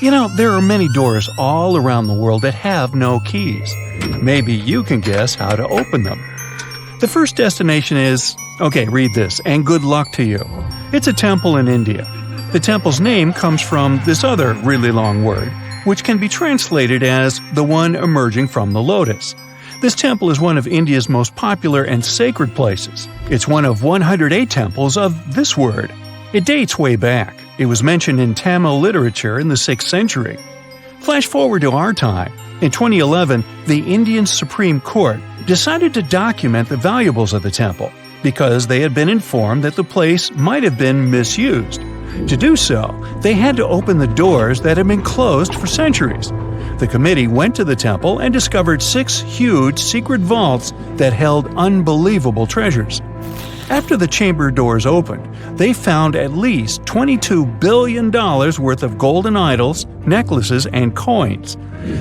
There are many doors all around the world that have no keys. Maybe you can guess how to open them. The first destination is… okay, read this, and good luck to you. It's a temple in India. The temple's name comes from this other really long word, which can be translated as the one emerging from the lotus. This temple is one of India's most popular and sacred places. It's one of 108 temples of this word. It dates way back. It was mentioned in Tamil literature in the 6th century. Flash forward to our time. In 2011, the Indian Supreme Court decided to document the valuables of the temple because they had been informed that the place might have been misused. To do so, they had to open the doors that had been closed for centuries. The committee went to the temple and discovered 6 huge secret vaults that held unbelievable treasures. After the chamber doors opened, they found at least $22 billion worth of golden idols, necklaces, and coins.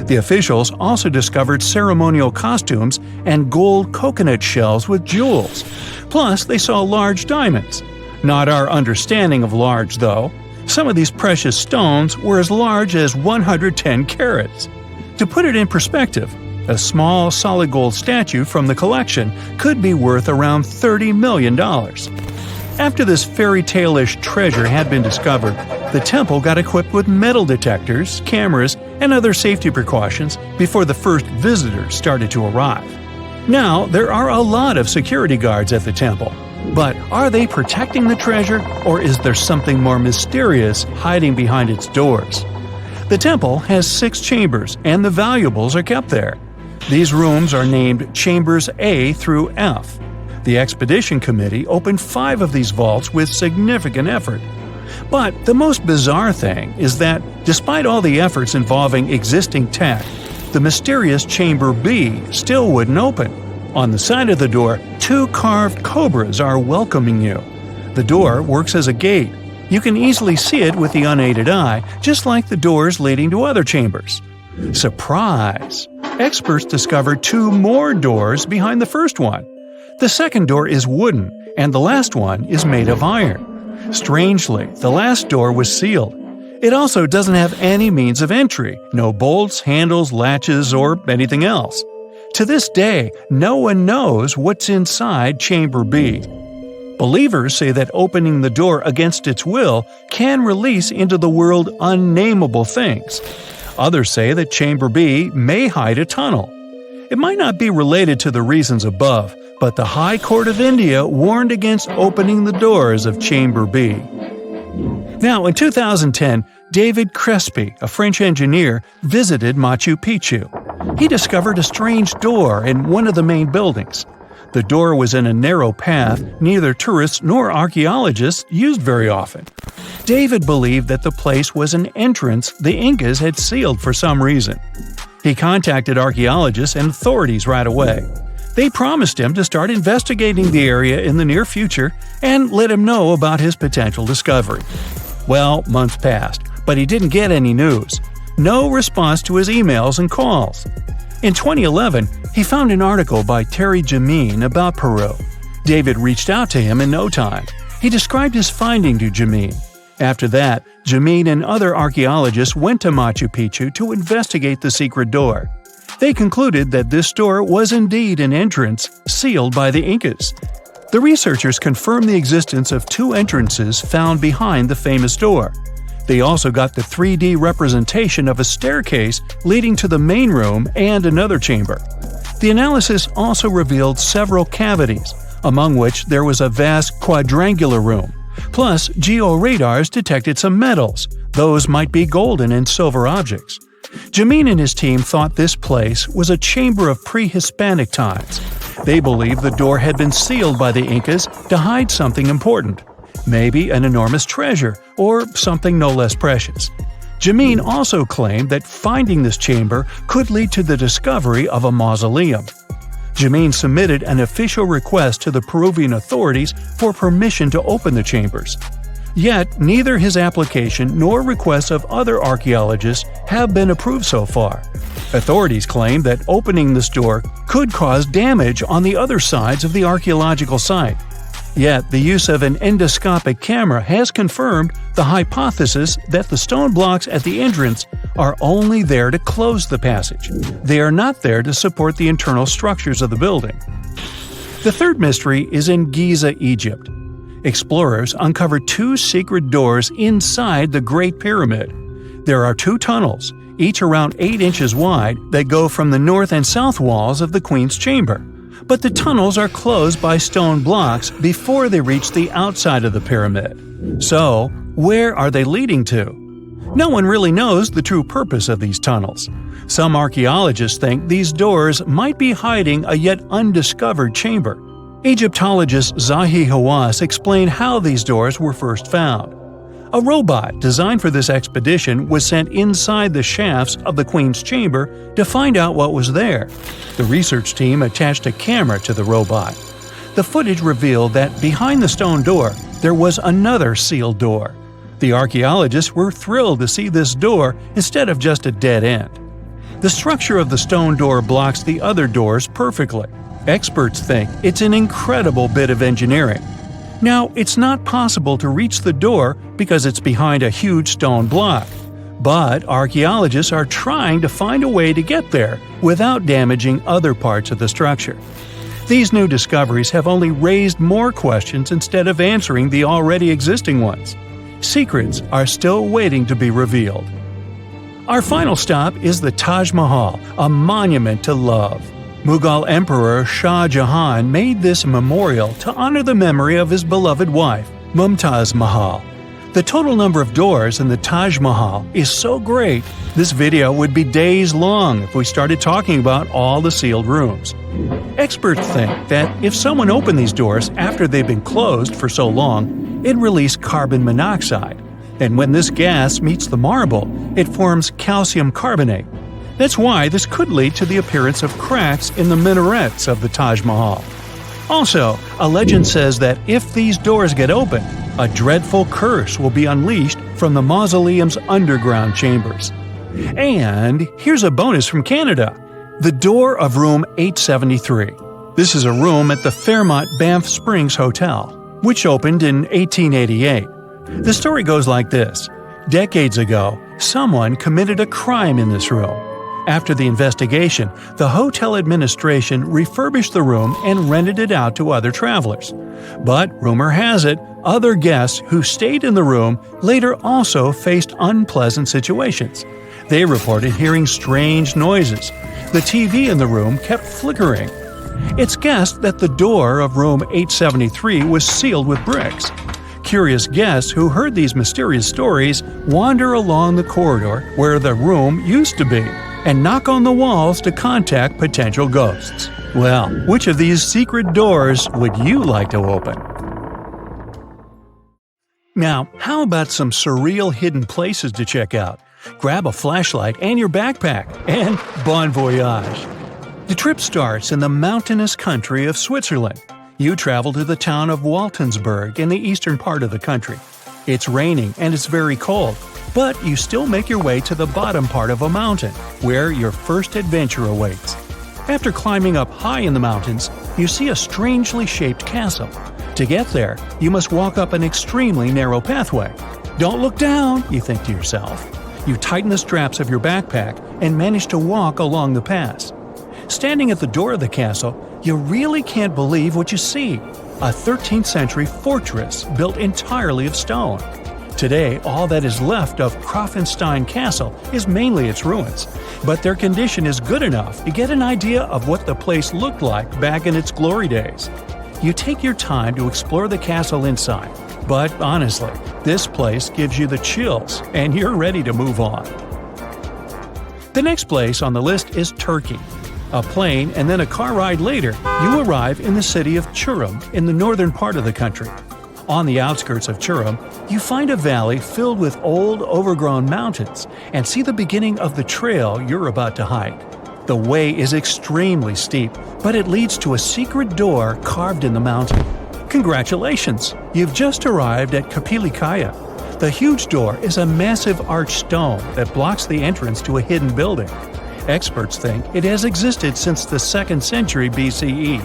The officials also discovered ceremonial costumes and gold coconut shells with jewels. Plus, they saw large diamonds. Not our understanding of large, though. Some of these precious stones were as large as 110 carats. To put it in perspective, a small solid gold statue from the collection could be worth around $30 million. After this fairy tale-ish treasure had been discovered, the temple got equipped with metal detectors, cameras, and other safety precautions before the first visitors started to arrive. Now, there are a lot of security guards at the temple. But are they protecting the treasure, or is there something more mysterious hiding behind its doors? The temple has 6 chambers, and the valuables are kept there. These rooms are named Chambers A through F. The expedition committee opened 5 of these vaults with significant effort. But the most bizarre thing is that, despite all the efforts involving existing tech, the mysterious Chamber B still wouldn't open. On the side of the door, 2 carved cobras are welcoming you. The door works as a gate. You can easily see it with the unaided eye, just like the doors leading to other chambers. Surprise! Experts discovered 2 more doors behind the first one. The second door is wooden, and the last one is made of iron. Strangely, the last door was sealed. It also doesn't have any means of entry, no bolts, handles, latches, or anything else. To this day, no one knows what's inside Chamber B. Believers say that opening the door against its will can release into the world unnameable things. Others say that Chamber B may hide a tunnel. It might not be related to the reasons above, but the High Court of India warned against opening the doors of Chamber B. Now, in 2010, David Crespi, a French engineer, visited Machu Picchu. He discovered a strange door in one of the main buildings. The door was in a narrow path neither tourists nor archaeologists used very often. David believed that the place was an entrance the Incas had sealed for some reason. He contacted archaeologists and authorities right away. They promised him to start investigating the area in the near future and let him know about his potential discovery. Well, months passed, but he didn't get any news. No response to his emails and calls. In 2011, he found an article by Terry Jameen about Peru. David reached out to him in no time. He described his finding to Jameen. After that, Jameen and other archaeologists went to Machu Picchu to investigate the secret door. They concluded that this door was indeed an entrance sealed by the Incas. The researchers confirmed the existence of 2 entrances found behind the famous door. They also got the 3D representation of a staircase leading to the main room and another chamber. The analysis also revealed several cavities, among which there was a vast quadrangular room. Plus, georadars detected some metals. Those might be golden and silver objects. Jameen and his team thought this place was a chamber of pre-Hispanic times. They believed the door had been sealed by the Incas to hide something important. Maybe an enormous treasure, or something no less precious. Jameen also claimed that finding this chamber could lead to the discovery of a mausoleum. Jameen submitted an official request to the Peruvian authorities for permission to open the chambers. Yet, neither his application nor requests of other archaeologists have been approved so far. Authorities claim that opening this door could cause damage on the other sides of the archaeological site. Yet, the use of an endoscopic camera has confirmed the hypothesis that the stone blocks at the entrance are only there to close the passage. They are not there to support the internal structures of the building. The third mystery is in Giza, Egypt. Explorers uncovered 2 secret doors inside the Great Pyramid. There are 2 tunnels, each around 8 inches wide, that go from the north and south walls of the Queen's Chamber. But the tunnels are closed by stone blocks before they reach the outside of the pyramid. So, where are they leading to? No one really knows the true purpose of these tunnels. Some archaeologists think these doors might be hiding a yet undiscovered chamber. Egyptologist Zahi Hawass explained how these doors were first found. A robot designed for this expedition was sent inside the shafts of the Queen's Chamber to find out what was there. The research team attached a camera to the robot. The footage revealed that behind the stone door, there was another sealed door. The archaeologists were thrilled to see this door instead of just a dead end. The structure of the stone door blocks the other doors perfectly. Experts think it's an incredible bit of engineering. Now, it's not possible to reach the door because it's behind a huge stone block. But archaeologists are trying to find a way to get there without damaging other parts of the structure. These new discoveries have only raised more questions instead of answering the already existing ones. Secrets are still waiting to be revealed. Our final stop is the Taj Mahal, a monument to love. Mughal Emperor Shah Jahan made this memorial to honor the memory of his beloved wife, Mumtaz Mahal. The total number of doors in the Taj Mahal is so great, this video would be days long if we started talking about all the sealed rooms. Experts think that if someone opened these doors after they've been closed for so long, it released carbon monoxide. And when this gas meets the marble, it forms calcium carbonate. That's why this could lead to the appearance of cracks in the minarets of the Taj Mahal. Also, a legend says that if these doors get open, a dreadful curse will be unleashed from the mausoleum's underground chambers. And here's a bonus from Canada: the door of room 873. This is a room at the Fairmont Banff Springs Hotel, which opened in 1888. The story goes like this. Decades ago, someone committed a crime in this room. After the investigation, the hotel administration refurbished the room and rented it out to other travelers. But rumor has it, other guests who stayed in the room later also faced unpleasant situations. They reported hearing strange noises. The TV in the room kept flickering. It's guessed that the door of room 873 was sealed with bricks. Curious guests who heard these mysterious stories wander along the corridor where the room used to be and knock on the walls to contact potential ghosts. Well, which of these secret doors would you like to open? Now, how about some surreal hidden places to check out? Grab a flashlight and your backpack, and bon voyage! The trip starts in the mountainous country of Switzerland. You travel to the town of Waltensburg in the eastern part of the country. It's raining and it's very cold, but you still make your way to the bottom part of a mountain, where your first adventure awaits. After climbing up high in the mountains, you see a strangely shaped castle. To get there, you must walk up an extremely narrow pathway. Don't look down, you think to yourself. You tighten the straps of your backpack and manage to walk along the pass. Standing at the door of the castle, you really can't believe what you see. A 13th century fortress built entirely of stone. Today, all that is left of Krafenstein Castle is mainly its ruins, but their condition is good enough to get an idea of what the place looked like back in its glory days. You take your time to explore the castle inside, but honestly, this place gives you the chills and you're ready to move on. The next place on the list is Turkey. A plane and then a car ride later, you arrive in the city of Çorum in the northern part of the country. On the outskirts of Çorum, you find a valley filled with old, overgrown mountains and see the beginning of the trail you're about to hike. The way is extremely steep, but it leads to a secret door carved in the mountain. Congratulations! You've just arrived at Kapilikaya. The huge door is a massive arched stone that blocks the entrance to a hidden building. Experts think it has existed since the 2nd century BCE.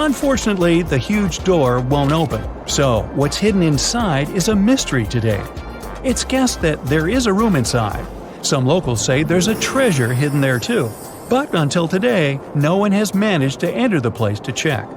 Unfortunately, the huge door won't open, so what's hidden inside is a mystery today. It's guessed that there is a room inside. Some locals say there's a treasure hidden there too, but until today, no one has managed to enter the place to check.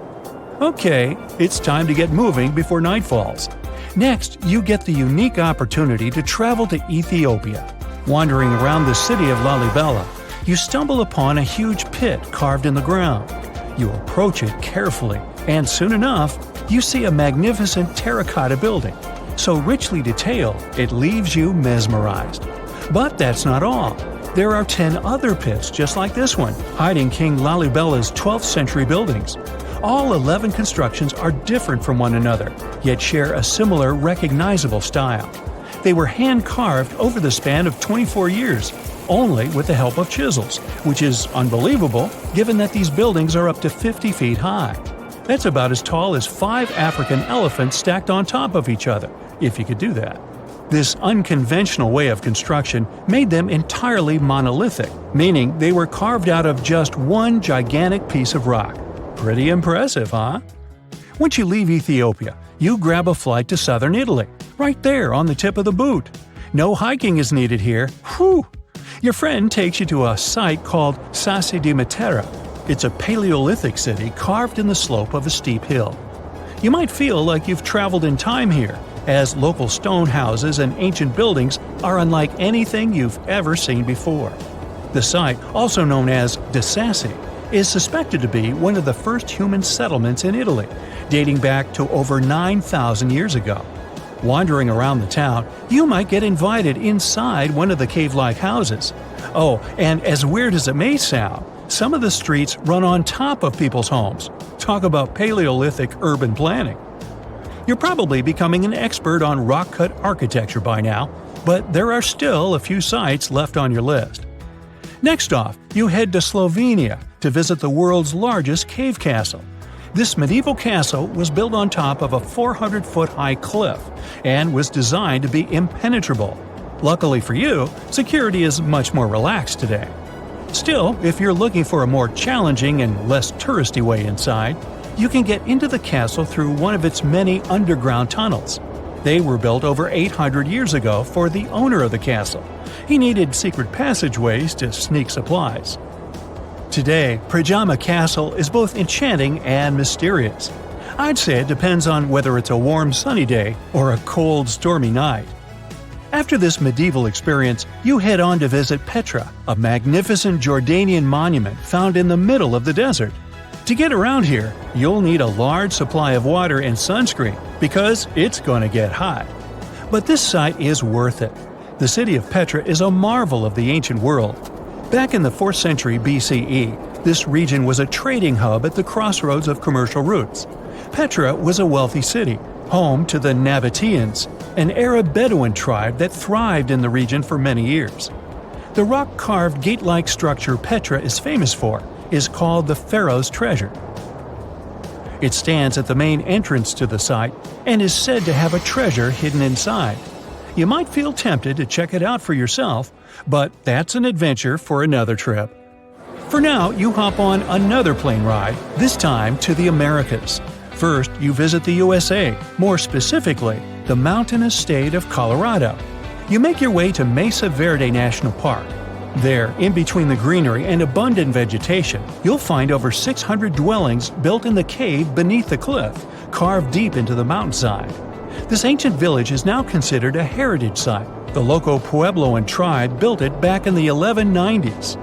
Okay, it's time to get moving before night falls. Next, you get the unique opportunity to travel to Ethiopia. Wandering around the city of Lalibela, you stumble upon a huge pit carved in the ground. You approach it carefully, and soon enough, you see a magnificent terracotta building. So richly detailed, it leaves you mesmerized. But that's not all. There are 10 other pits just like this one, hiding King Lalibela's 12th century buildings. All 11 constructions are different from one another, yet share a similar recognizable style. They were hand-carved over the span of 24 years, only with the help of chisels, which is unbelievable given that these buildings are up to 50 feet high. That's about as tall as 5 African elephants stacked on top of each other, if you could do that. This unconventional way of construction made them entirely monolithic, meaning they were carved out of just one gigantic piece of rock. Pretty impressive, huh? Once you leave Ethiopia, you grab a flight to southern Italy, right there on the tip of the boot. No hiking is needed here. Whew! Your friend takes you to a site called Sassi di Matera. It's a Paleolithic city carved in the slope of a steep hill. You might feel like you've traveled in time here, as local stone houses and ancient buildings are unlike anything you've ever seen before. The site, also known as De Sassi, is suspected to be one of the first human settlements in Italy, dating back to over 9,000 years ago. Wandering around the town, you might get invited inside one of the cave-like houses. Oh, and as weird as it may sound, some of the streets run on top of people's homes. Talk about Paleolithic urban planning. You're probably becoming an expert on rock-cut architecture by now, but there are still a few sites left on your list. Next off, you head to Slovenia to visit the world's largest cave castle. This medieval castle was built on top of a 400-foot-high cliff and was designed to be impenetrable. Luckily for you, security is much more relaxed today. Still, if you're looking for a more challenging and less touristy way inside, you can get into the castle through one of its many underground tunnels. They were built over 800 years ago for the owner of the castle. He needed secret passageways to sneak supplies. Today, Pajama Castle is both enchanting and mysterious. I'd say it depends on whether it's a warm sunny day or a cold stormy night. After this medieval experience, you head on to visit Petra, a magnificent Jordanian monument found in the middle of the desert. To get around here, you'll need a large supply of water and sunscreen because it's going to get hot. But this site is worth it. The city of Petra is a marvel of the ancient world. Back in the 4th century BCE, this region was a trading hub at the crossroads of commercial routes. Petra was a wealthy city, home to the Nabateans, an Arab Bedouin tribe that thrived in the region for many years. The rock-carved gate-like structure Petra is famous for is called the Pharaoh's Treasure. It stands at the main entrance to the site and is said to have a treasure hidden inside. You might feel tempted to check it out for yourself, but that's an adventure for another trip. For now, you hop on another plane ride, this time to the Americas. First, you visit the USA, more specifically, the mountainous state of Colorado. You make your way to Mesa Verde National Park. There, in between the greenery and abundant vegetation, you'll find over 600 dwellings built in the cave beneath the cliff, carved deep into the mountainside. This ancient village is now considered a heritage site. The local Puebloan tribe built it back in the 1190s.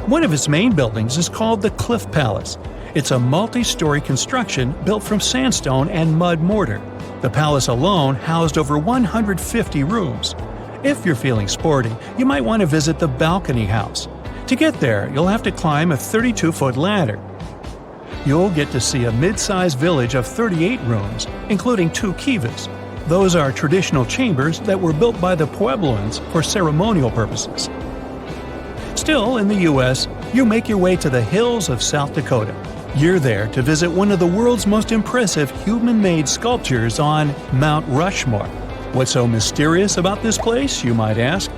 One of its main buildings is called the Cliff Palace. It's a multi-story construction built from sandstone and mud mortar. The palace alone housed over 150 rooms. If you're feeling sporty, you might want to visit the Balcony House. To get there, you'll have to climb a 32-foot ladder. You'll get to see a mid-sized village of 38 rooms, including 2 kivas. Those are traditional chambers that were built by the Puebloans for ceremonial purposes. Still, in the U.S., you make your way to the hills of South Dakota. You're there to visit one of the world's most impressive human-made sculptures on Mount Rushmore. What's so mysterious about this place, you might ask?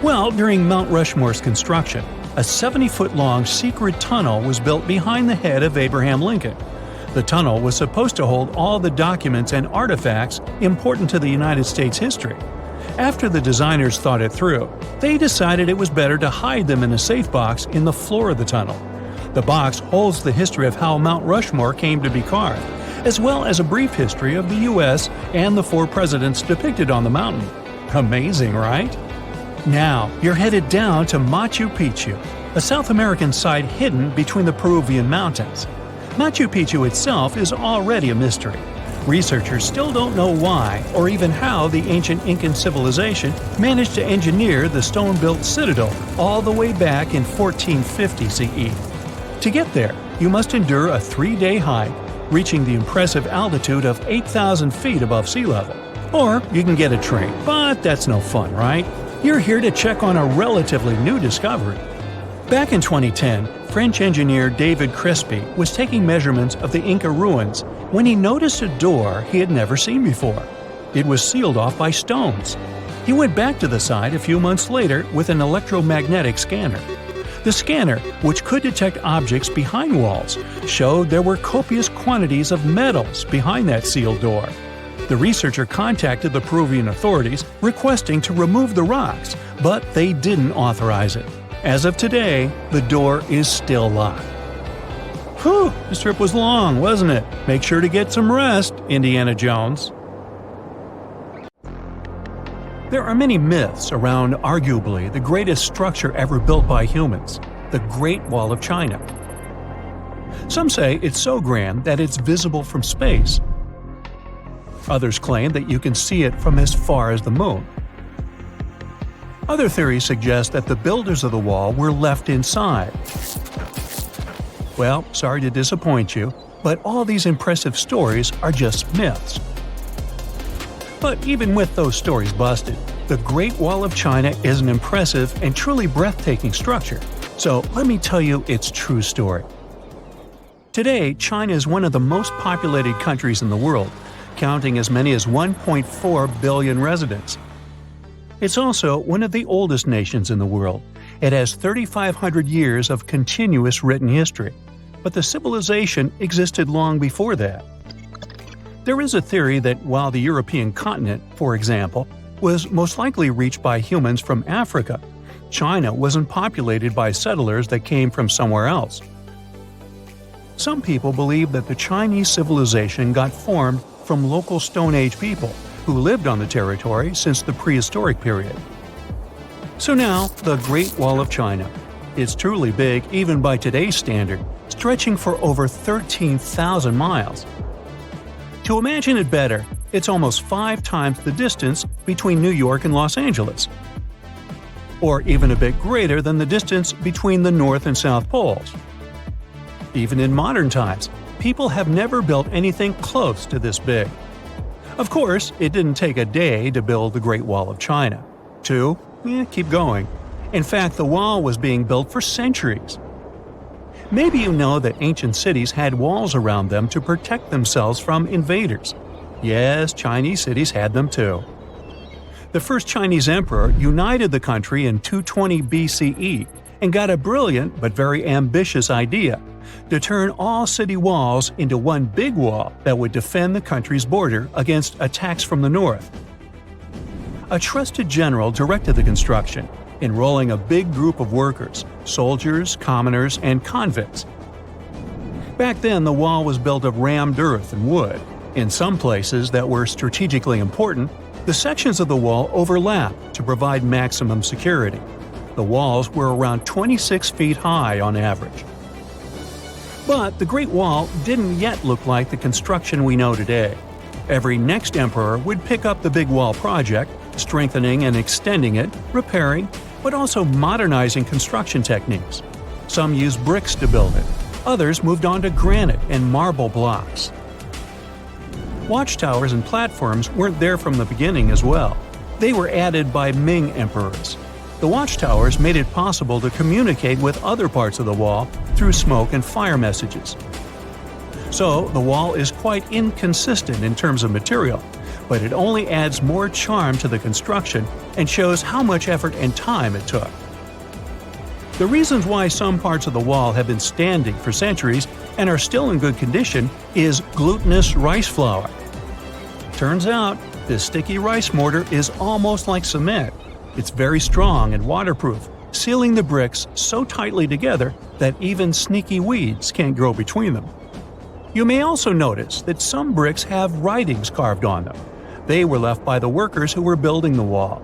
Well, during Mount Rushmore's construction, a 70-foot-long secret tunnel was built behind the head of Abraham Lincoln. The tunnel was supposed to hold all the documents and artifacts important to the United States history. After the designers thought it through, they decided it was better to hide them in a safe box in the floor of the tunnel. The box holds the history of how Mount Rushmore came to be carved, as well as a brief history of the U.S. and the 4 presidents depicted on the mountain. Amazing, right? Now, you're headed down to Machu Picchu, a South American site hidden between the Peruvian mountains. Machu Picchu itself is already a mystery. Researchers still don't know why or even how the ancient Incan civilization managed to engineer the stone-built citadel all the way back in 1450 CE. To get there, you must endure a 3-day hike, reaching the impressive altitude of 8,000 feet above sea level. Or you can get a train, but that's no fun, right? You're here to check on a relatively new discovery. Back in 2010, French engineer David Crespi was taking measurements of the Inca ruins when he noticed a door he had never seen before. It was sealed off by stones. He went back to the site a few months later with an electromagnetic scanner. The scanner, which could detect objects behind walls, showed there were copious quantities of metals behind that sealed door. The researcher contacted the Peruvian authorities requesting to remove the rocks, but they didn't authorize it. As of today, the door is still locked. Whew, this trip was long, wasn't it? Make sure to get some rest, Indiana Jones. There are many myths around arguably the greatest structure ever built by humans, the Great Wall of China. Some say it's so grand that it's visible from space. Others claim that you can see it from as far as the moon. Other theories suggest that the builders of the wall were left inside. Well, sorry to disappoint you, but all these impressive stories are just myths. But even with those stories busted, the Great Wall of China is an impressive and truly breathtaking structure. So let me tell you its true story. Today, China is one of the most populated countries in the world, counting as many as 1.4 billion residents. It's also one of the oldest nations in the world. It has 3,500 years of continuous written history, but the civilization existed long before that. There is a theory that while the European continent, for example, was most likely reached by humans from Africa, China wasn't populated by settlers that came from somewhere else. Some people believe that the Chinese civilization got formed from local Stone Age people who lived on the territory since the prehistoric period. So now, the Great Wall of China. It's truly big even by today's standard, stretching for over 13,000 miles. To imagine it better, it's almost 5 times the distance between New York and Los Angeles. Or even a bit greater than the distance between the North and South Poles. Even in modern times, people have never built anything close to this big. Of course, it didn't take a day to build the Great Wall of China. 2? Keep going. In fact, the wall was being built for centuries. Maybe you know that ancient cities had walls around them to protect themselves from invaders. Yes, Chinese cities had them too. The first Chinese emperor united the country in 220 BCE and got a brilliant but very ambitious idea to turn all city walls into one big wall that would defend the country's border against attacks from the north. A trusted general directed the construction, enrolling a big group of workers, soldiers, commoners, and convicts. Back then, the wall was built of rammed earth and wood. In some places that were strategically important, the sections of the wall overlapped to provide maximum security. The walls were around 26 feet high on average. But the Great Wall didn't yet look like the construction we know today. Every next emperor would pick up the big wall project, strengthening and extending it, repairing, but also modernizing construction techniques. Some used bricks to build it. Others moved on to granite and marble blocks. Watchtowers and platforms weren't there from the beginning as well. They were added by Ming emperors. The watchtowers made it possible to communicate with other parts of the wall through smoke and fire messages. So, the wall is quite inconsistent in terms of material, but it only adds more charm to the construction and shows how much effort and time it took. The reasons why some parts of the wall have been standing for centuries and are still in good condition is glutinous rice flour. Turns out, this sticky rice mortar is almost like cement. It's very strong and waterproof, sealing the bricks so tightly together that even sneaky weeds can't grow between them. You may also notice that some bricks have writings carved on them. They were left by the workers who were building the wall.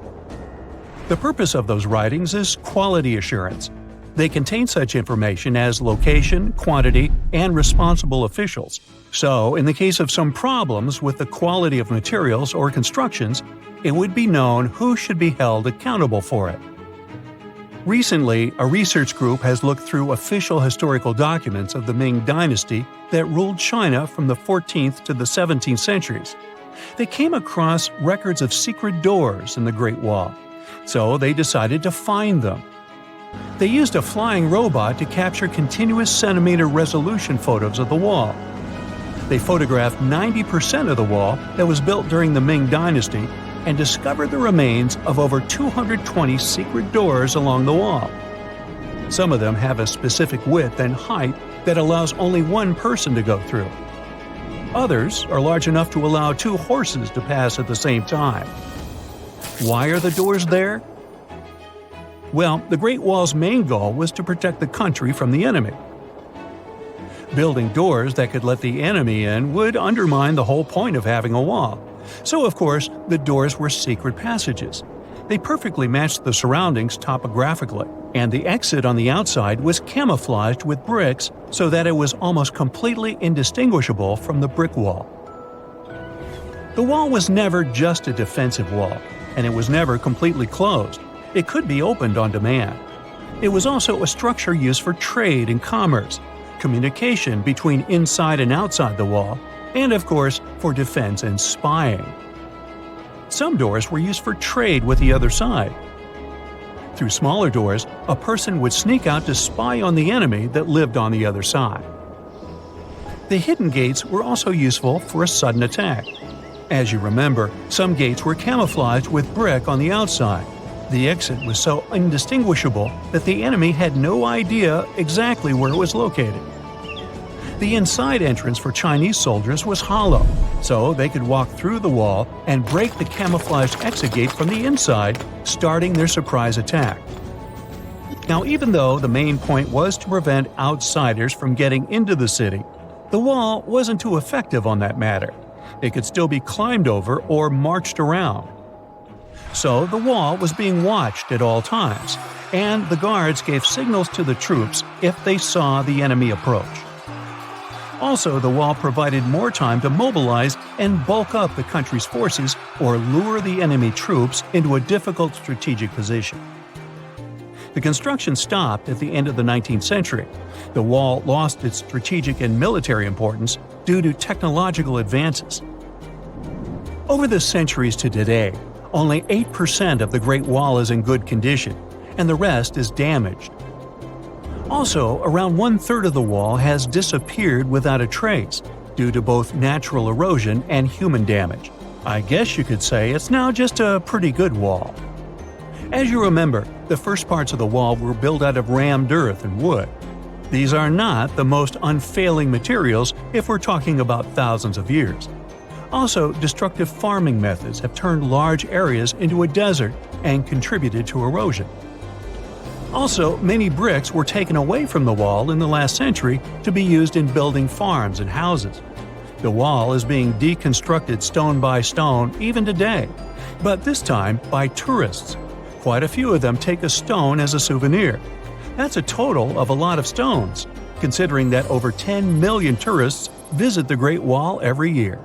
The purpose of those writings is quality assurance. They contain such information as location, quantity, and responsible officials. So, in the case of some problems with the quality of materials or constructions, it would be known who should be held accountable for it. Recently, a research group has looked through official historical documents of the Ming Dynasty that ruled China from the 14th to the 17th centuries. They came across records of secret doors in the Great Wall, so they decided to find them. They used a flying robot to capture continuous centimeter resolution photos of the wall. They photographed 90% of the wall that was built during the Ming Dynasty and discovered the remains of over 220 secret doors along the wall. Some of them have a specific width and height that allows only one person to go through. Others are large enough to allow 2 horses to pass at the same time. Why are the doors there? Well, the Great Wall's main goal was to protect the country from the enemy. Building doors that could let the enemy in would undermine the whole point of having a wall. So, of course, the doors were secret passages. They perfectly matched the surroundings topographically, and the exit on the outside was camouflaged with bricks so that it was almost completely indistinguishable from the brick wall. The wall was never just a defensive wall, and it was never completely closed. It could be opened on demand. It was also a structure used for trade and commerce, communication between inside and outside the wall, and of course, for defense and spying. Some doors were used for trade with the other side. Through smaller doors, a person would sneak out to spy on the enemy that lived on the other side. The hidden gates were also useful for a sudden attack. As you remember, some gates were camouflaged with brick on the outside. The exit was so indistinguishable that the enemy had no idea exactly where it was located. The inside entrance for Chinese soldiers was hollow, so they could walk through the wall and break the camouflaged exit gate from the inside, starting their surprise attack. Now, even though the main point was to prevent outsiders from getting into the city, the wall wasn't too effective on that matter. It could still be climbed over or marched around. So the wall was being watched at all times, and the guards gave signals to the troops if they saw the enemy approach. Also, the wall provided more time to mobilize and bulk up the country's forces or lure the enemy troops into a difficult strategic position. The construction stopped at the end of the 19th century. The wall lost its strategic and military importance due to technological advances. Over the centuries to today, only 8% of the Great Wall is in good condition, and the rest is damaged. Also, around 1/3 of the wall has disappeared without a trace, due to both natural erosion and human damage. I guess you could say it's now just a pretty good wall. As you remember, the first parts of the wall were built out of rammed earth and wood. These are not the most unfailing materials if we're talking about thousands of years. Also, destructive farming methods have turned large areas into a desert and contributed to erosion. Also, many bricks were taken away from the wall in the last century to be used in building farms and houses. The wall is being deconstructed stone by stone even today, but this time by tourists. Quite a few of them take a stone as a souvenir. That's a total of a lot of stones, considering that over 10 million tourists visit the Great Wall every year.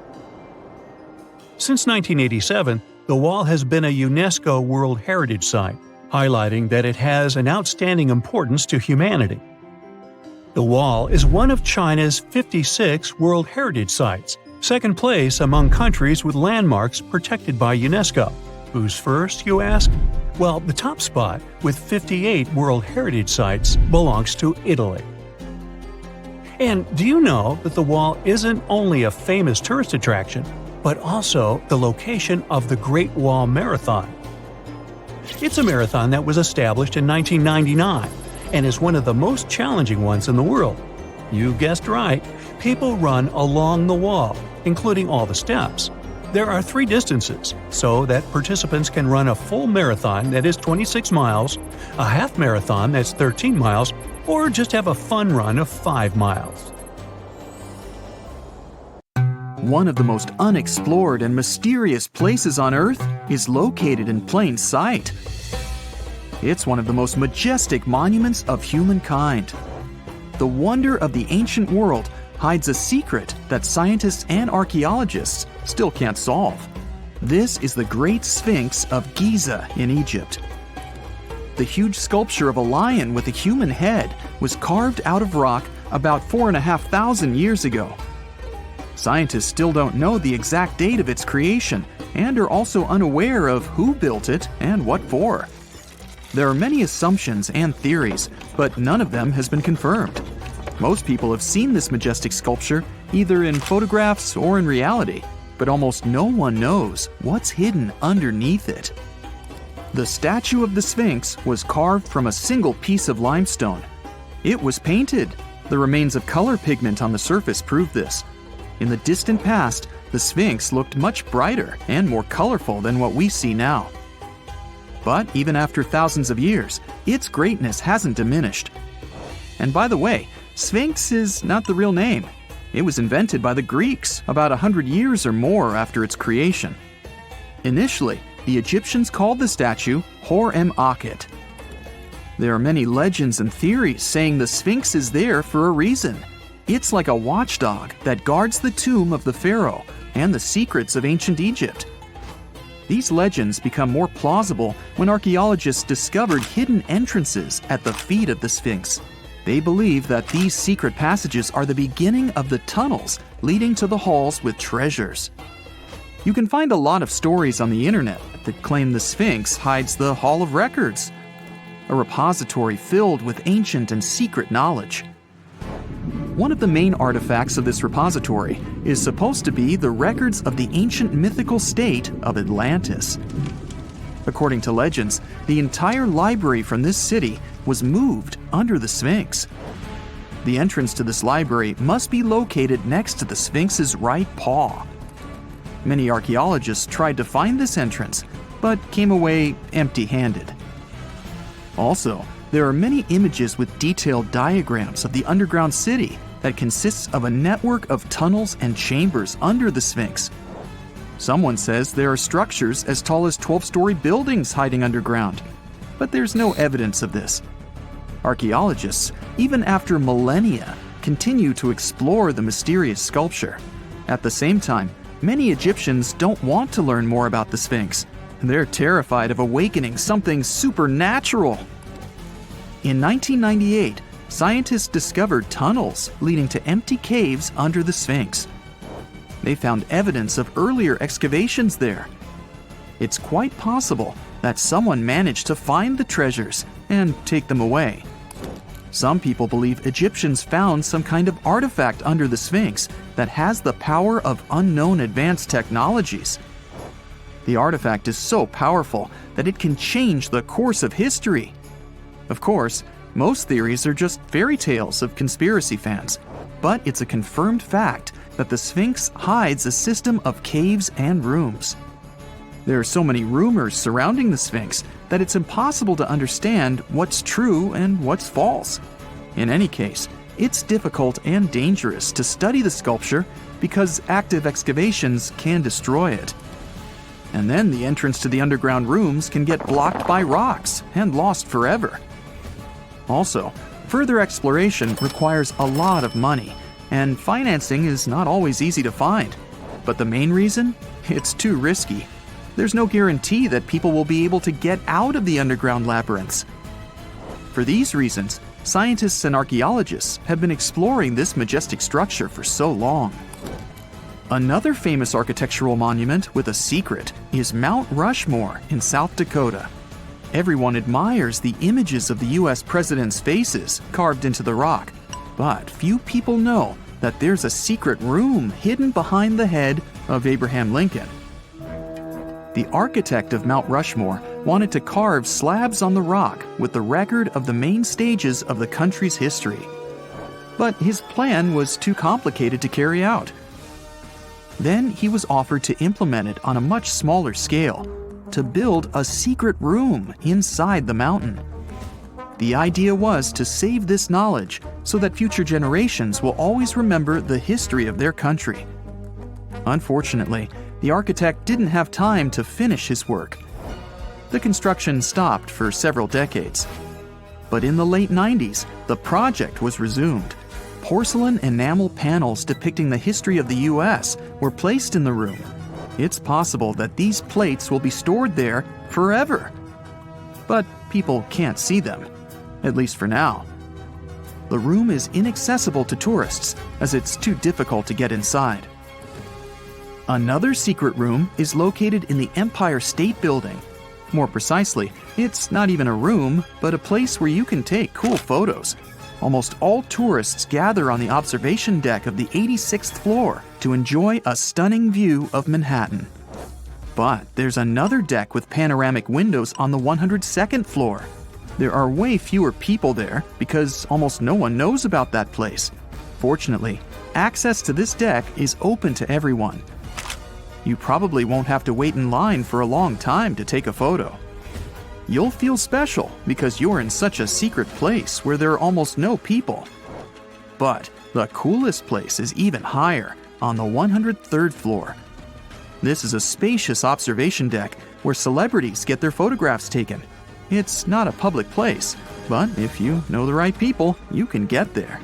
Since 1987, the wall has been a UNESCO World Heritage Site, highlighting that it has an outstanding importance to humanity. The wall is one of China's 56 World Heritage Sites, second place among countries with landmarks protected by UNESCO. Who's first, you ask? Well, the top spot, with 58 World Heritage Sites, belongs to Italy. And do you know that the wall isn't only a famous tourist attraction, but also the location of the Great Wall Marathon? It's a marathon that was established in 1999 and is one of the most challenging ones in the world. You guessed right. People run along the wall, including all the steps. There are 3 distances, so that participants can run a full marathon that is 26 miles, a half marathon that's 13 miles, or just have a fun run of 5 miles. One of the most unexplored and mysterious places on Earth is located in plain sight. It's one of the most majestic monuments of humankind. The wonder of the ancient world hides a secret that scientists and archaeologists still can't solve. This is the Great Sphinx of Giza in Egypt. The huge sculpture of a lion with a human head was carved out of rock about 4,500 years ago. Scientists still don't know the exact date of its creation and are also unaware of who built it and what for. There are many assumptions and theories, but none of them has been confirmed. Most people have seen this majestic sculpture either in photographs or in reality, but almost no one knows what's hidden underneath it. The statue of the Sphinx was carved from a single piece of limestone. It was painted. The remains of color pigment on the surface prove this. In the distant past, the Sphinx looked much brighter and more colorful than what we see now. But even after thousands of years, its greatness hasn't diminished. And by the way, Sphinx is not the real name. It was invented by the Greeks about 100 years or more after its creation. Initially, the Egyptians called the statue Hor-em-Akhet. There are many legends and theories saying the Sphinx is there for a reason. It's like a watchdog that guards the tomb of the pharaoh and the secrets of ancient Egypt. These legends become more plausible when archaeologists discovered hidden entrances at the feet of the Sphinx. They believe that these secret passages are the beginning of the tunnels leading to the halls with treasures. You can find a lot of stories on the internet that claim the Sphinx hides the Hall of Records, a repository filled with ancient and secret knowledge. One of the main artifacts of this repository is supposed to be the records of the ancient mythical state of Atlantis. According to legends, the entire library from this city was moved under the Sphinx. The entrance to this library must be located next to the Sphinx's right paw. Many archaeologists tried to find this entrance, but came away empty-handed. Also, there are many images with detailed diagrams of the underground city that consists of a network of tunnels and chambers under the Sphinx. Someone says there are structures as tall as 12-story buildings hiding underground, but there's no evidence of this. Archaeologists, even after millennia, continue to explore the mysterious sculpture. At the same time, many Egyptians don't want to learn more about the Sphinx. They're terrified of awakening something supernatural. In 1998, scientists discovered tunnels leading to empty caves under the Sphinx. They found evidence of earlier excavations there. It's quite possible that someone managed to find the treasures and take them away. Some people believe Egyptians found some kind of artifact under the Sphinx that has the power of unknown advanced technologies. The artifact is so powerful that it can change the course of history. Of course, most theories are just fairy tales of conspiracy fans, but it's a confirmed fact that the Sphinx hides a system of caves and rooms. There are so many rumors surrounding the Sphinx that it's impossible to understand what's true and what's false. In any case, it's difficult and dangerous to study the sculpture because active excavations can destroy it. And then the entrance to the underground rooms can get blocked by rocks and lost forever. Also, further exploration requires a lot of money, and financing is not always easy to find. But the main reason? It's too risky. There's no guarantee that people will be able to get out of the underground labyrinths. For these reasons, scientists and archaeologists have been exploring this majestic structure for so long. Another famous architectural monument with a secret is Mount Rushmore in South Dakota. Everyone admires the images of the U.S. presidents' faces carved into the rock, but few people know that there's a secret room hidden behind the head of Abraham Lincoln. The architect of Mount Rushmore wanted to carve slabs on the rock with the record of the main stages of the country's history. but his plan was too complicated to carry out. Then he was offered to implement it on a much smaller scale, to build a secret room inside the mountain. The idea was to save this knowledge so that future generations will always remember the history of their country. Unfortunately, the architect didn't have time to finish his work. The construction stopped for several decades. But in the late 90s, the project was resumed. Porcelain enamel panels depicting the history of the US were placed in the room. It's possible that these plates will be stored there forever. But people can't see them, at least for now. The room is inaccessible to tourists as it's too difficult to get inside. Another secret room is located in the Empire State Building. More precisely, it's not even a room, but a place where you can take cool photos. Almost all tourists gather on the observation deck of the 86th floor to enjoy a stunning view of Manhattan. But there's another deck with panoramic windows on the 102nd floor. There are way fewer people there because almost no one knows about that place. Fortunately, access to this deck is open to everyone. You probably won't have to wait in line for a long time to take a photo. You'll feel special because you're in such a secret place where there are almost no people. But the coolest place is even higher, on the 103rd floor. This is a spacious observation deck where celebrities get their photographs taken. It's not a public place, but if you know the right people, you can get there.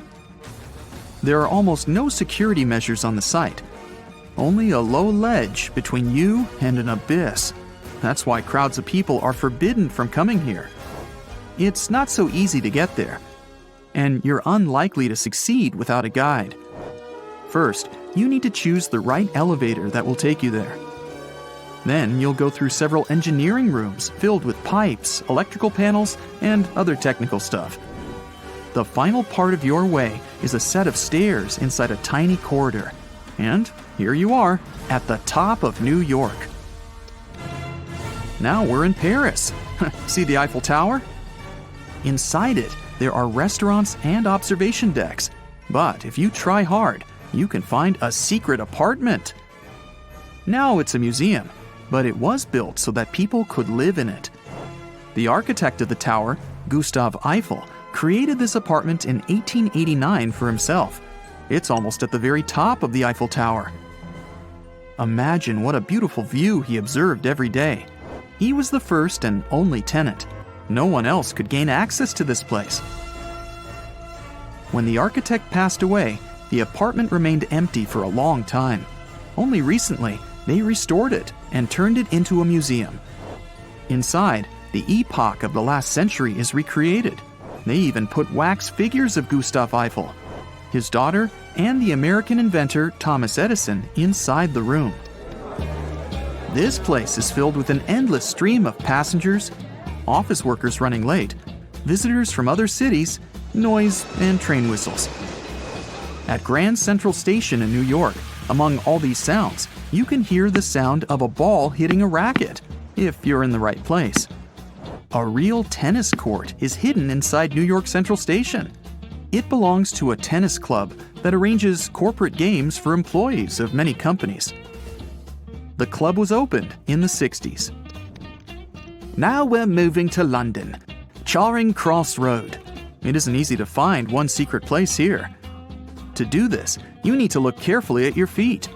There are almost no security measures on the site. Only a low ledge between you and an abyss. That's why crowds of people are forbidden from coming here. It's not so easy to get there, and you're unlikely to succeed without a guide. First, you need to choose the right elevator that will take you there. Then you'll go through several engineering rooms filled with pipes, electrical panels, and other technical stuff. The final part of your way is a set of stairs inside a tiny corridor. And here you are, at the top of New York. Now we're in Paris. See the Eiffel Tower? Inside it, there are restaurants and observation decks. But if you try hard, you can find a secret apartment. Now it's a museum, but it was built so that people could live in it. The architect of the tower, Gustav Eiffel, created this apartment in 1889 for himself. It's almost at the very top of the Eiffel Tower. Imagine what a beautiful view he observed every day. He was the first and only tenant. No one else could gain access to this place. When the architect passed away, the apartment remained empty for a long time. Only recently, they restored it and turned it into a museum. Inside, the epoch of the last century is recreated. They even put wax figures of Gustav Eiffel, his daughter, and the American inventor Thomas Edison inside the room. This place is filled with an endless stream of passengers, office workers running late, visitors from other cities, noise, and train whistles. At Grand Central Station in New York, among all these sounds, you can hear the sound of a ball hitting a racket, if you're in the right place. A real tennis court is hidden inside New York Central Station. It belongs to a tennis club that arranges corporate games for employees of many companies. The club was opened in the 60s. Now we're moving to London, Charing Cross Road. It isn't easy to find one secret place here. To do this, you need to look carefully at your feet.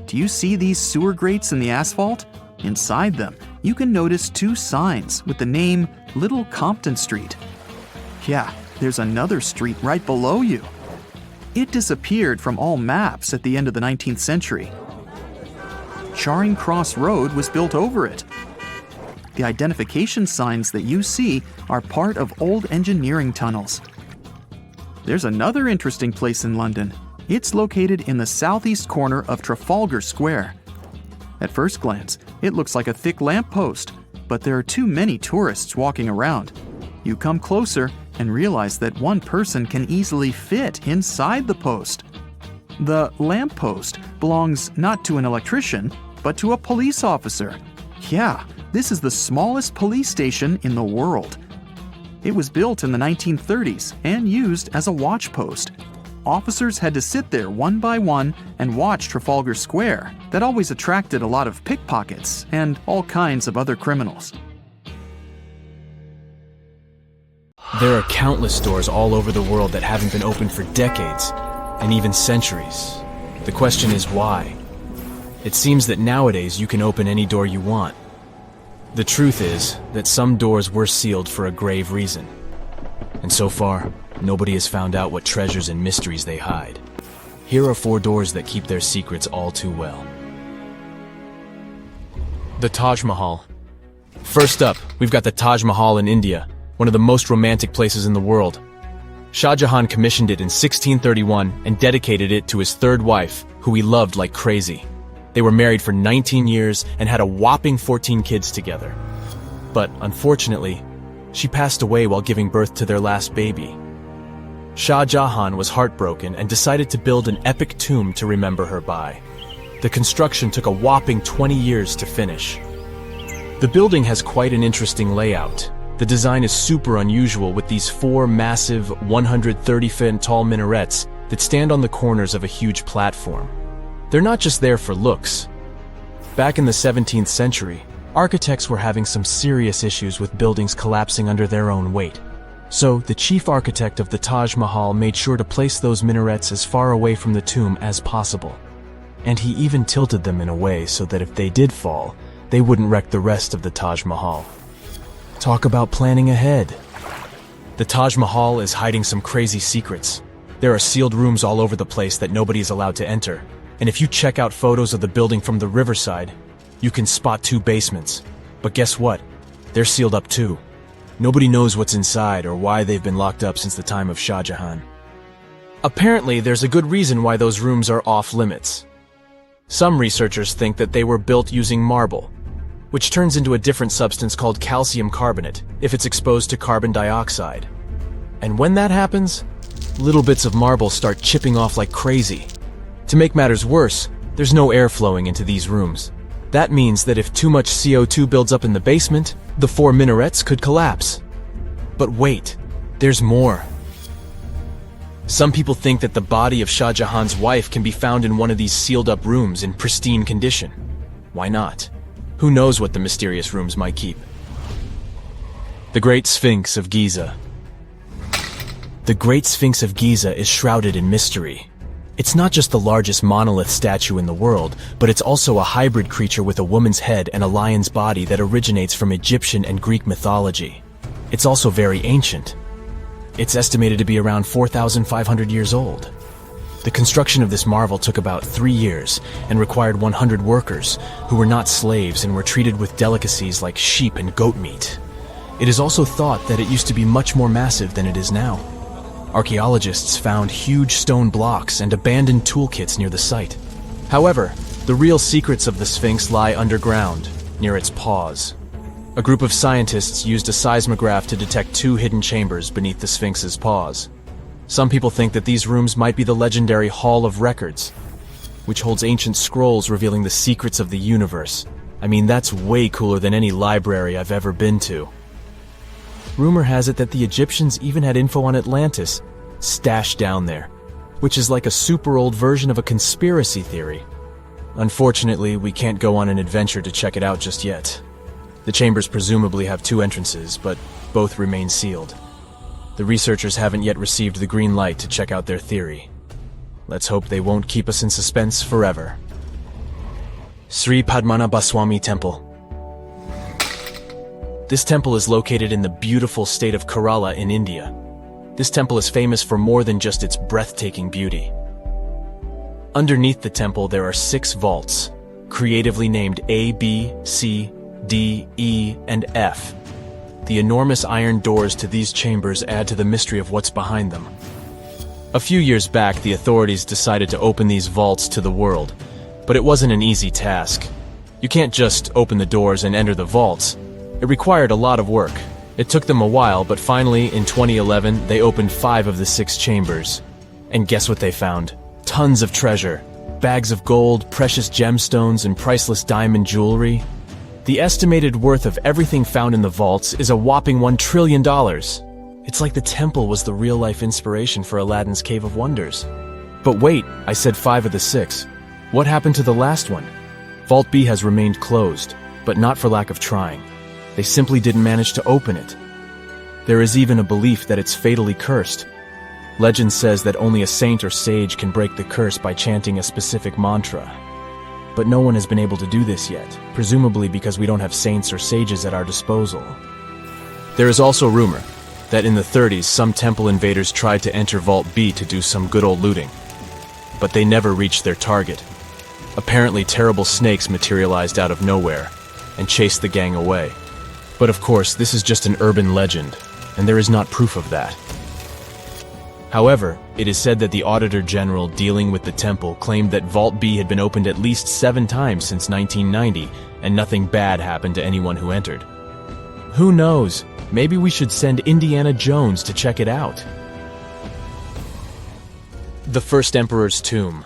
Do you see these sewer grates in the asphalt? Inside them, you can notice two signs with the name Little Compton Street. Yeah, there's another street right below you. It disappeared from all maps at the end of the 19th century. Charing Cross Road was built over it. The identification signs that you see are part of old engineering tunnels. There's another interesting place in London. It's located in the southeast corner of Trafalgar Square. At first glance, it looks like a thick lamppost, but there are too many tourists walking around. You come closer and realize that one person can easily fit inside the post. The lamppost belongs not to an electrician, but to a police officer. Yeah, this is the smallest police station in the world. It was built in the 1930s and used as a watch post. Officers had to sit there one by one and watch Trafalgar Square. That always attracted a lot of pickpockets and all kinds of other criminals. There are countless doors all over the world that haven't been opened for decades, and even centuries. The question is why? It seems that nowadays you can open any door you want. The truth is that some doors were sealed for a grave reason. And so far, nobody has found out what treasures and mysteries they hide. Here are 4 doors that keep their secrets all too well. The Taj Mahal. First up, we've got the Taj Mahal in India, one of the most romantic places in the world. Shah Jahan commissioned it in 1631 and dedicated it to his 3rd wife, who he loved like crazy. They were married for 19 years and had a whopping 14 kids together. But unfortunately, she passed away while giving birth to their last baby. Shah Jahan was heartbroken and decided to build an epic tomb to remember her by. The construction took a whopping 20 years to finish. The building has quite an interesting layout. The design is super unusual with these 4 massive 130-foot tall minarets that stand on the corners of a huge platform. They're not just there for looks. Back in the 17th century, architects were having some serious issues with buildings collapsing under their own weight. So, the chief architect of the Taj Mahal made sure to place those minarets as far away from the tomb as possible. And he even tilted them in a way so that if they did fall, they wouldn't wreck the rest of the Taj Mahal. Talk about planning ahead. The Taj Mahal is hiding some crazy secrets. There are sealed rooms all over the place that nobody is allowed to enter. And if you check out photos of the building from the riverside, you can spot 2 basements. But guess what? They're sealed up too. Nobody knows what's inside or why they've been locked up since the time of Shah Jahan. Apparently, there's a good reason why those rooms are off limits. Some researchers think that they were built using marble, which turns into a different substance called calcium carbonate if it's exposed to carbon dioxide. And when that happens, little bits of marble start chipping off like crazy. To make matters worse, there's no air flowing into these rooms. That means that if too much CO2 builds up in the basement, the 4 minarets could collapse. But wait, there's more. Some people think that the body of Shah Jahan's wife can be found in one of these sealed-up rooms in pristine condition. Why not? Who knows what the mysterious rooms might keep? The Great Sphinx of Giza. The Great Sphinx of Giza is shrouded in mystery. It's not just the largest monolith statue in the world, but it's also a hybrid creature with a woman's head and a lion's body that originates from Egyptian and Greek mythology. It's also very ancient. It's estimated to be around 4,500 years old. The construction of this marvel took about 3 years and required 100 workers, who were not slaves and were treated with delicacies like sheep and goat meat. It is also thought that it used to be much more massive than it is now. Archaeologists found huge stone blocks and abandoned toolkits near the site. However, the real secrets of the Sphinx lie underground, near its paws. A group of scientists used a seismograph to detect 2 hidden chambers beneath the Sphinx's paws. Some people think that these rooms might be the legendary Hall of Records, which holds ancient scrolls revealing the secrets of the universe. I mean, that's way cooler than any library I've ever been to. Rumor has it that the Egyptians even had info on Atlantis stashed down there, which is like a super old version of a conspiracy theory. Unfortunately, we can't go on an adventure to check it out just yet. The chambers presumably have 2 entrances, but both remain sealed. The researchers haven't yet received the green light to check out their theory. Let's hope they won't keep us in suspense forever. Sri Padmanabhaswamy Temple. This temple is located in the beautiful state of Kerala in India. This temple is famous for more than just its breathtaking beauty. Underneath the temple there are 6 vaults, creatively named A, B, C, D, E, and F. The enormous iron doors to these chambers add to the mystery of what's behind them. A few years back, the authorities decided to open these vaults to the world, but it wasn't an easy task. You can't just open the doors and enter the vaults. It required a lot of work. It took them a while, but finally, in 2011, they opened 5 of the 6 chambers. And guess what they found? Tons of treasure. Bags of gold, precious gemstones, and priceless diamond jewelry. The estimated worth of everything found in the vaults is a whopping $1 trillion. It's like the temple was the real-life inspiration for Aladdin's Cave of Wonders. But wait, I said 5 of the 6. What happened to the last one? Vault B has remained closed, but not for lack of trying. They simply didn't manage to open it. There is even a belief that it's fatally cursed. Legend says that only a saint or sage can break the curse by chanting a specific mantra. But no one has been able to do this yet, presumably because we don't have saints or sages at our disposal. There is also rumor that in the 30s some temple invaders tried to enter Vault B to do some good old looting. But they never reached their target. Apparently terrible snakes materialized out of nowhere and chased the gang away. But of course, this is just an urban legend, and there is not proof of that. However, it is said that the Auditor General dealing with the temple claimed that Vault B had been opened at least 7 times since 1990, and nothing bad happened to anyone who entered. Who knows? Maybe we should send Indiana Jones to check it out. The First Emperor's Tomb.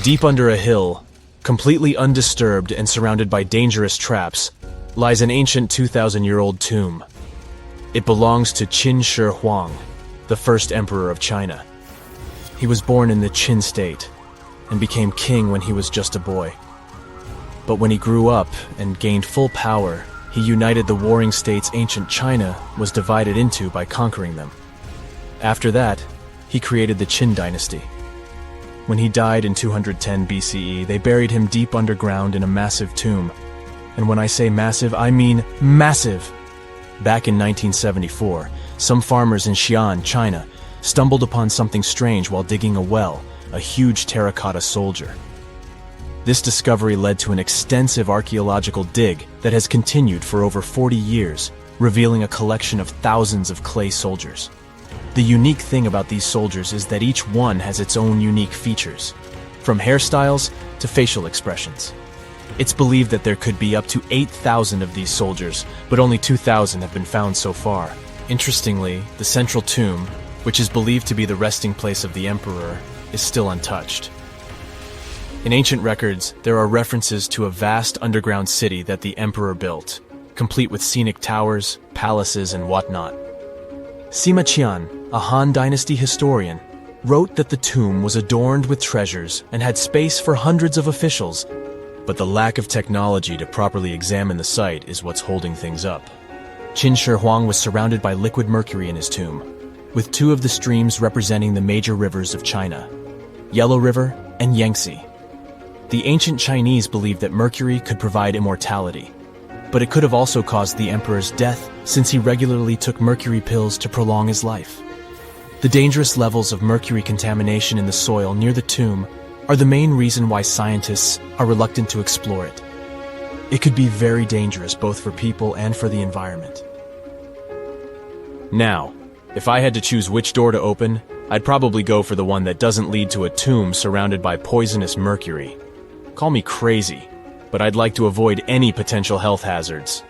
Deep under a hill, completely undisturbed and surrounded by dangerous traps, lies an ancient 2,000-year-old tomb. It belongs to Qin Shi Huang, the first emperor of China. He was born in the Qin state and became king when he was just a boy. But when he grew up and gained full power, he united the warring states ancient China was divided into by conquering them. After that, he created the Qin dynasty. When he died in 210 BCE, they buried him deep underground in a massive tomb. And when I say massive, I mean massive! Back in 1974, some farmers in Xi'an, China, stumbled upon something strange while digging a well, a huge terracotta soldier. This discovery led to an extensive archaeological dig that has continued for over 40 years, revealing a collection of thousands of clay soldiers. The unique thing about these soldiers is that each one has its own unique features, from hairstyles to facial expressions. It's believed that there could be up to 8,000 of these soldiers, but only 2,000 have been found so far. Interestingly, the central tomb, which is believed to be the resting place of the emperor, is still untouched. In ancient records, there are references to a vast underground city that the emperor built, complete with scenic towers, palaces, and whatnot. Sima Qian, a Han Dynasty historian, wrote that the tomb was adorned with treasures and had space for hundreds of officials, but the lack of technology to properly examine the site is what's holding things up. Qin Shi Huang was surrounded by liquid mercury in his tomb, with 2 of the streams representing the major rivers of China, Yellow River and Yangtze. The ancient Chinese believed that mercury could provide immortality, but it could have also caused the emperor's death since he regularly took mercury pills to prolong his life. The dangerous levels of mercury contamination in the soil near the tomb are the main reason why scientists are reluctant to explore it. It could be very dangerous both for people and for the environment. Now, if I had to choose which door to open, I'd probably go for the one that doesn't lead to a tomb surrounded by poisonous mercury. Call me crazy, but I'd like to avoid any potential health hazards.